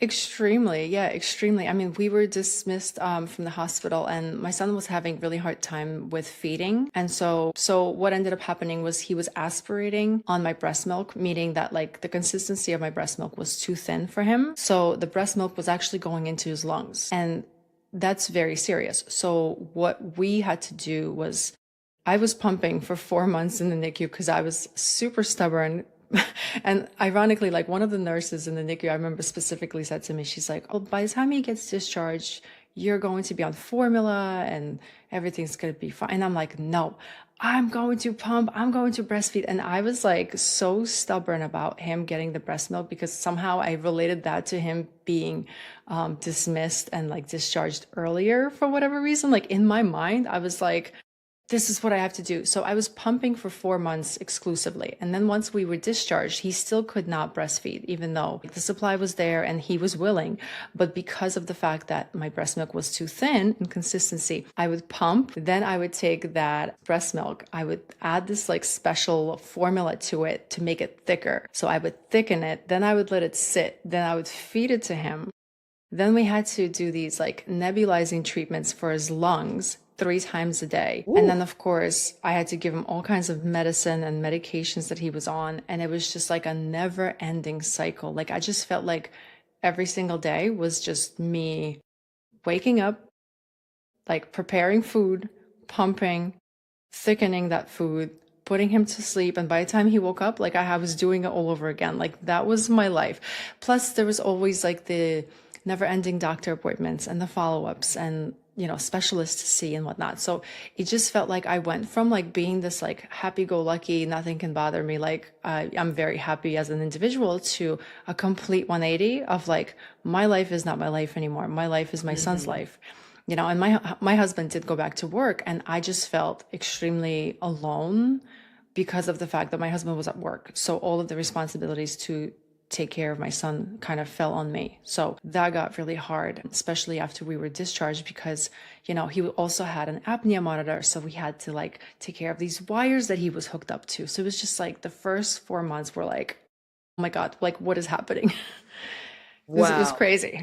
Extremely, yeah, extremely. I mean, we were dismissed from the hospital, and my son was having really hard time with feeding. And so what ended up happening was he was aspirating on my breast milk, meaning that like the consistency of my breast milk was too thin for him. So the breast milk was actually going into his lungs, and that's very serious. So what we had to do was I was pumping for 4 months in the NICU because I was super stubborn. And ironically, like one of the nurses in the NICU, I remember specifically said to me, she's like, "Oh, by the time he gets discharged, you're going to be on formula and everything's going to be fine." And I'm like, "No, I'm going to pump, I'm going to breastfeed." And I was like so stubborn about him getting the breast milk because somehow I related that to him being dismissed and like discharged earlier for whatever reason. Like in my mind, I was like, this is what I have to do. So I was pumping for 4 months exclusively. And then once we were discharged, he still could not breastfeed, even though the supply was there and he was willing. But because of the fact that my breast milk was too thin in consistency, I would pump. Then I would take that breast milk. I would add this like special formula to it to make it thicker. So I would thicken it. Then I would let it sit. Then I would feed it to him. Then we had to do these like nebulizing treatments for his lungs 3 times a day. And Ooh. then, of course, I had to give him all kinds of medicine and medications that he was on. And it was just like a never ending cycle. Like, I just felt like every single day was just me waking up, like preparing food, pumping, thickening that food, putting him to sleep. And by the time he woke up, like I was doing it all over again. Like that was my life. Plus, there was always like the never ending doctor appointments and the follow ups and, specialists to see and whatnot. So it just felt like I went from like being this like happy go lucky, nothing can bother me, like I'm very happy as an individual to a complete 180 of like, my life is not my life anymore. My life is my son's Hmm. life. And my husband did go back to work, and I just felt extremely alone because of the fact that my husband was at work. So all of the responsibilities to take care of my son kind of fell on me. So that got really hard, especially after we were discharged because, he also had an apnea monitor. So we had to like take care of these wires that he was hooked up to. So it was just like the first 4 months were like, oh my God, like what is happening? It was Wow. crazy.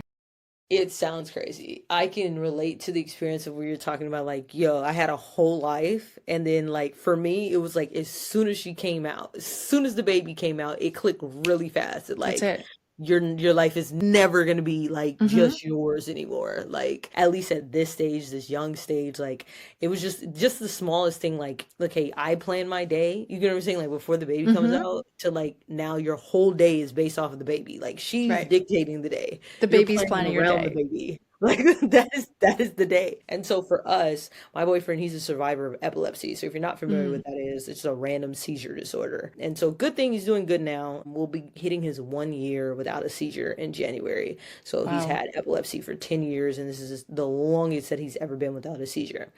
It sounds crazy. I can relate to the experience of where you're talking about, like, yo, I had a whole life. And then, like, for me, it was like as soon as she came out, as soon as the baby came out, it clicked really fast. It, That's like, it. your life is never gonna be like Hmm. just yours anymore. Like, at least at this stage, this young stage, like, it was just the smallest thing. Like, okay, I plan my day. You get what I'm saying? Like, before the baby comes Hmm. out, to like now your whole day is based off of the baby. Like, she's Right. dictating the day. The You're baby's planning planning your around the day. baby. Like that is the day. And so for us, my boyfriend, he's a survivor of epilepsy. So if you're not familiar Mm. with that is, it's a random seizure disorder. And so good thing he's doing good now. We'll be hitting his 1 year without a seizure in January. So he's Wow. had epilepsy for 10 years, and this is the longest that he's ever been without a seizure.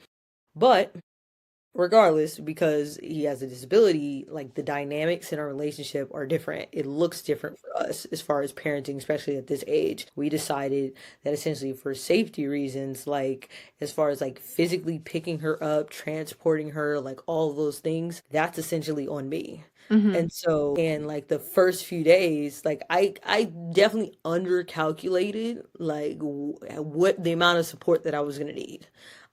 But regardless, because he has a disability, like the dynamics in our relationship are different. It looks different for us as far as parenting, especially at this age. We decided that essentially for safety reasons, like as far as like physically picking her up, transporting her, like all of those things, that's essentially on me. Hmm. And so, and like the first few days, like I definitely undercalculated like what the amount of support that I was gonna need.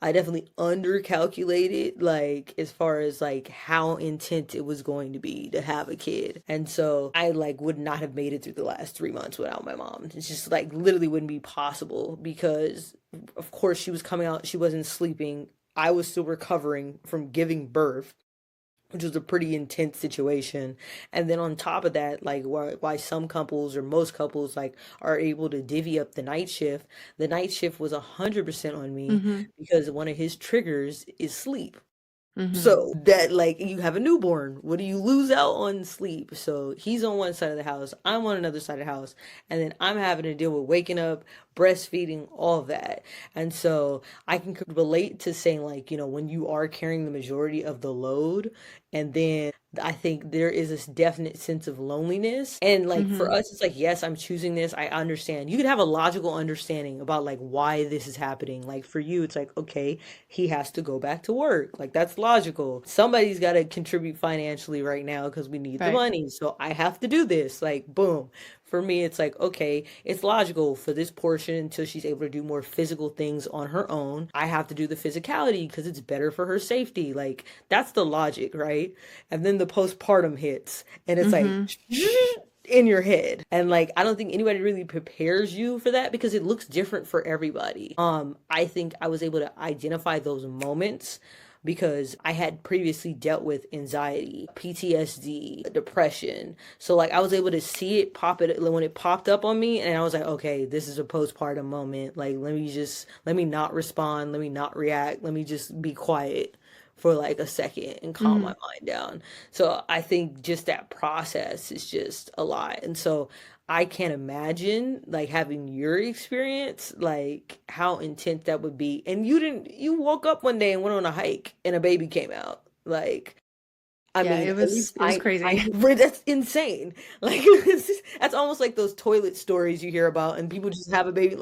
I definitely undercalculated like as far as like how intense it was going to be to have a kid. And so I like would not have made it through the last 3 months without my mom. It's just like literally wouldn't be possible because of course she was coming out, she wasn't sleeping. I was still recovering from giving birth, which was a pretty intense situation. And then on top of that, like why some couples or most couples like are able to divvy up the night shift was 100% on me Hmm. because one of his triggers is sleep. Hmm. So that like you have a newborn, what do you lose out on sleep? So he's on one side of the house, I'm on another side of the house, and then I'm having to deal with waking up, breastfeeding, all of that. And so I can relate to saying like, when you are carrying the majority of the load, and then I think there is this definite sense of loneliness. And like for Hmm. us, it's like, yes, I'm choosing this. I understand. You could have a logical understanding about like why this is happening. Like for you, it's like, okay, he has to go back to work. Like that's logical. Somebody's got to contribute financially right now because we need the Right. money. So I have to do this. Like, boom. for me, it's like, okay, it's logical for this portion until she's able to do more physical things on her own. I have to do the physicality because it's better for her safety. Like, that's the logic, right? And then the postpartum hits, and it's like, Mm-hmm. in your head. And like I don't think anybody really prepares you for that because it looks different for everybody. I think I was able to identify those moments because I had previously dealt with anxiety, PTSD, depression. So like I was able to see it pop it when it popped up on me, and I was like, okay, this is a postpartum moment. Like let me not respond, let me not react, let me just be quiet for like a second and calm my Mm-hmm. mind down. So I think just that process is just a lot. And so I can't imagine like having your experience, like how intense that would be. And you woke up one day and went on a hike and a baby came out. Like, I Yeah, mean, it at was least it was crazy. that's insane. Like, that's almost like those toilet stories you hear about and people just have a baby.